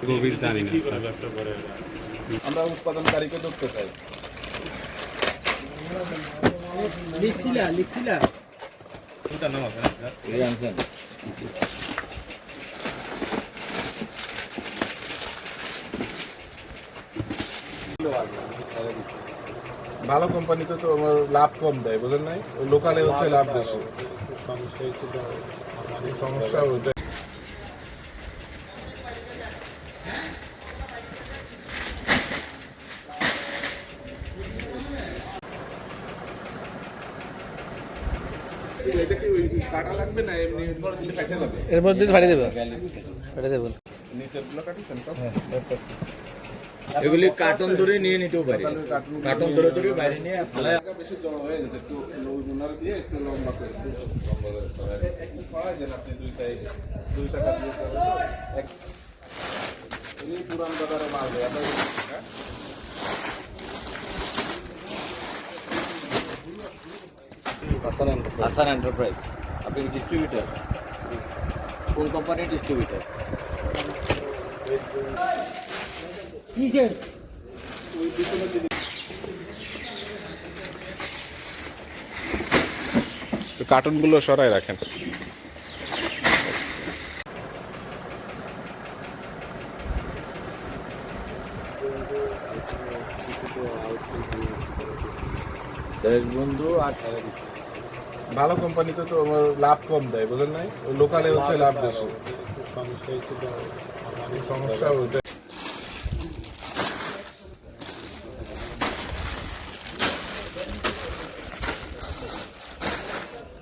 গভীর জানি না। আমরা উৎপাদনকারীকে ধরতে চাই। লিখছিলা ভালো কোম্পানিতে তো আমার লাভ কম দেয়, বুঝেন নাই? ওই লোকালে হচ্ছে লাভ বেশি। সমস্যা ওইটা। এটা কি ওই কাটা লাগবে না এমনি পরে দিলে কাটে যাবে? এর মধ্যে ফাড়ি দেবে নিচের গুলো কাটিছেন সব? এগুলি কার্টন ধরে নিয়ে নিতেও পারি, কার্টন ধরে ধরে বাইরে নিয়ে জায়গা বেশি জড়ো হয়ে গেছে, একটু ওনার দিয়ে একটু লম্বা করে দেন আপনি দুই টাকা দিয়ে উনি পুরান বাজারে মাল দেয়। আসান এন্টারপ্রাইজ। আপনি ডিস্ট্রিবিউটার, কোন কোম্পানির ডিস্ট্রিবিউটার? কার্টুনগুলো সরাই রাখেন। বন্ধু আর ভালো কোম্পানিতে তো আমার লাভ কম দেয়, বুঝেন নাই? ওই লোকালে হচ্ছে লাভ বেশি। সমস্যা ওইটা।